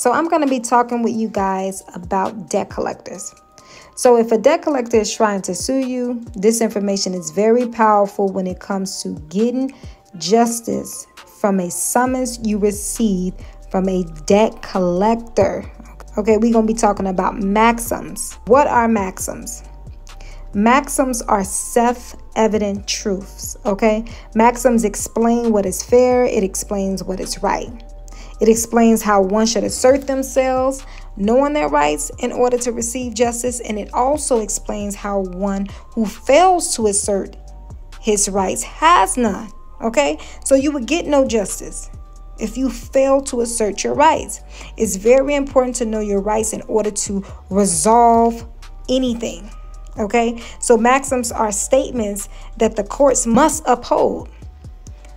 So I'm going to be talking with you guys about debt collectors. So if a debt collector is trying to sue you, this information is very powerful when it comes to getting justice from a summons you receive from a debt collector. Okay, we're going to be talking about maxims. What are maxims? Maxims are self-evident truths, okay? Maxims explain what is fair. It explains what is right. It explains how one should assert themselves, knowing their rights in order to receive justice. And it also explains how one who fails to assert his rights has none, okay? So you would get no justice if you fail to assert your rights. It's very important to know your rights in order to resolve anything. Okay, so maxims are statements that the courts must uphold.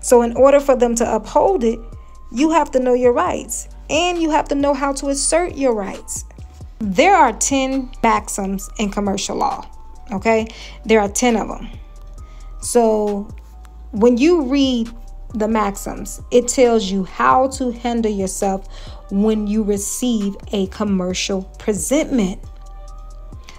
So in order for them to uphold it, you have to know your rights and you have to know how to assert your rights. There are 10 maxims in commercial law. Okay, there are 10 of them. So when you read the maxims, it tells you how to handle yourself when you receive a commercial presentment.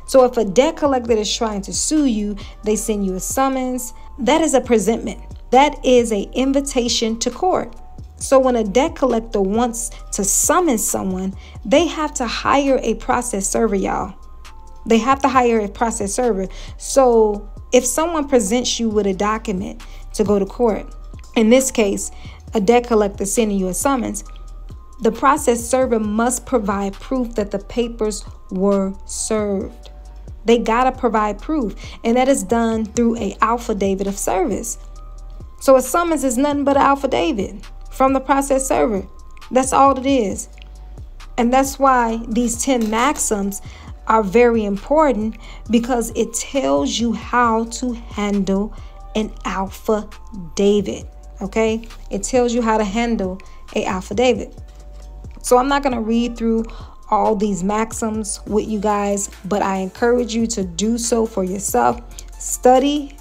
So if a debt collector is trying to sue you, they send you a summons. That is a presentment. That is an invitation to court. So when a debt collector wants to summon someone, they have to hire a process server, y'all. They have to hire a process server. So if someone presents you with a document to go to court, in this case, a debt collector sending you a summons, the process server must provide proof that the papers were served. They got to provide proof, and that is done through an affidavit of service. So a summons is nothing but an affidavit from the process server. That's all it is. And that's why these 10 maxims are very important, because it tells you how to handle an affidavit. Okay, it tells you how to handle an affidavit. So I'm not going to read through all these maxims with you guys, but I encourage you to do so for yourself. Study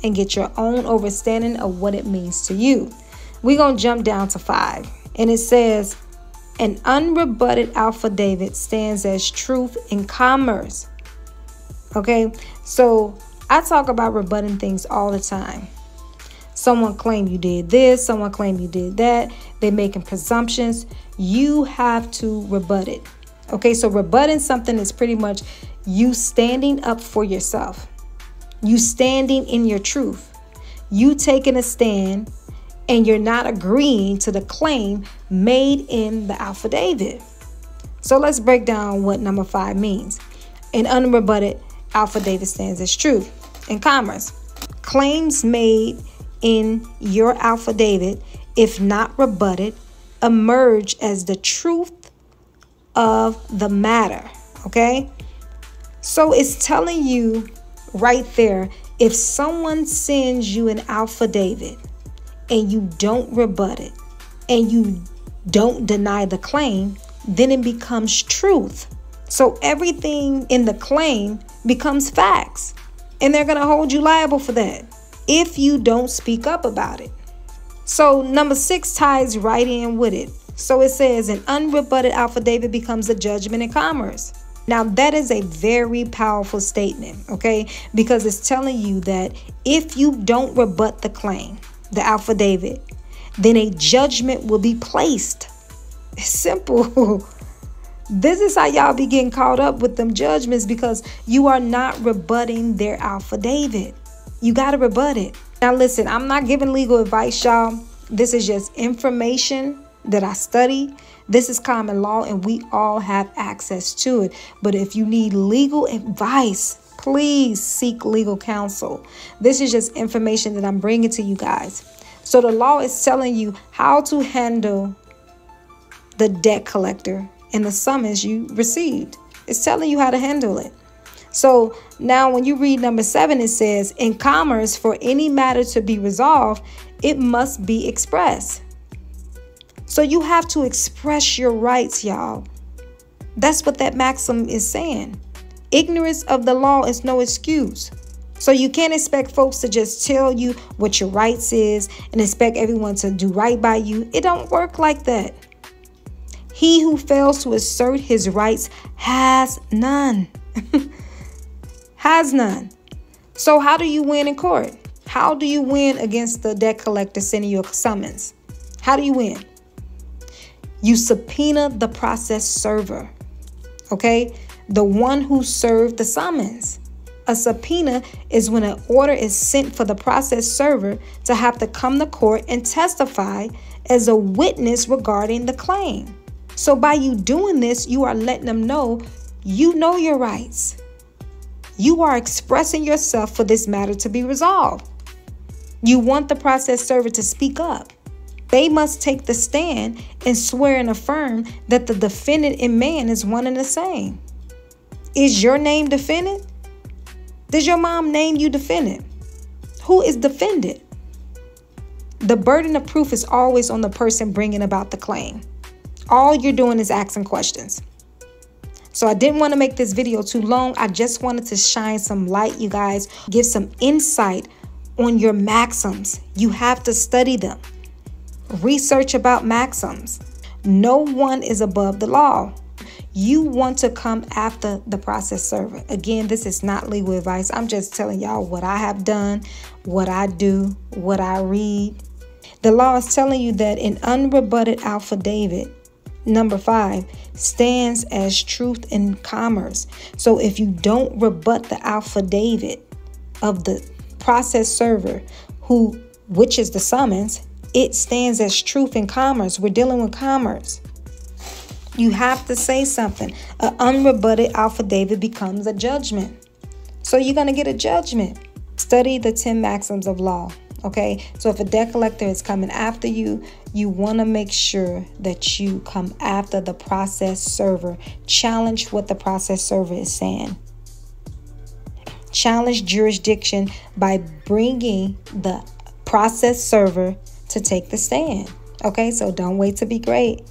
and get your own understanding of what it means to you. We're going to jump down to 5. And it says, an unrebutted affidavit stands as truth in commerce. Okay, so I talk about rebutting things all the time. Someone claim you did this, someone claim you did that. They're making presumptions. You have to rebut it. Okay, so rebutting something is pretty much you standing up for yourself. You standing in your truth. You taking a stand and you're not agreeing to the claim made in the affidavit. So let's break down what number 5 means. An unrebutted affidavit stands as truth in commerce. Claims made in your affidavit, if not rebutted, emerge as the truth of the matter. Okay, so it's telling you right there, if someone sends you an affidavit and you don't rebut it and you don't deny the claim, then it becomes truth. So everything in the claim becomes facts, and they're going to hold you liable for that if you don't speak up about it. So number 6 ties right in with it. So it says an unrebutted affidavit becomes a judgment in commerce. Now that is a very powerful statement, okay? Because it's telling you that if you don't rebut the claim, the affidavit, then a judgment will be placed. It's simple. This is how y'all be getting caught up with them judgments, because you are not rebutting their affidavit. You got to rebut it. Now listen, I'm not giving legal advice, y'all. This is just information that I study. This is common law and we all have access to it. But if you need legal advice, please seek legal counsel. This is just information that I'm bringing to you guys. So the law is telling you how to handle the debt collector and the summons you received. It's telling you how to handle it. So now when you read number 7, it says, in commerce, for any matter to be resolved, it must be expressed. So you have to express your rights, y'all. That's what that maxim is saying. Ignorance of the law is no excuse. So you can't expect folks to just tell you what your rights is and expect everyone to do right by you. It don't work like that. He who fails to assert his rights has none. Has none. So how do you win in court? How do you win against the debt collector sending you a summons? How do you win? You subpoena the process server, okay? The one who served the summons. A subpoena is when an order is sent for the process server to have to come to court and testify as a witness regarding the claim. So by you doing this, you are letting them know you know your rights. You are expressing yourself for this matter to be resolved. You want the process server to speak up. They must take the stand and swear and affirm that the defendant in man is one and the same. Is your name defendant? Does your mom name you defendant? Who is defendant? The burden of proof is always on the person bringing about the claim. All you're doing is asking questions. So I didn't want to make this video too long. I just wanted to shine some light, you guys, give some insight on your maxims. You have to study them. Research about maxims. No one is above the law. You want to come after the process server. Again, this is not legal advice. I'm just telling y'all what I have done, what I do, what I read. The law is telling you that an unrebutted affidavit, number 5, stands as truth in commerce. So if you don't rebut the affidavit of the process server, which is the summons, it stands as truth in commerce. We're dealing with commerce. You have to say something. An unrebutted affidavit becomes a judgment. So you're going to get a judgment. Study the 10 maxims of law. Okay, so if a debt collector is coming after you, you want to make sure that you come after the process server. Challenge what the process server is saying. Challenge jurisdiction by bringing the process server to take the stand. Okay, so don't wait to be great.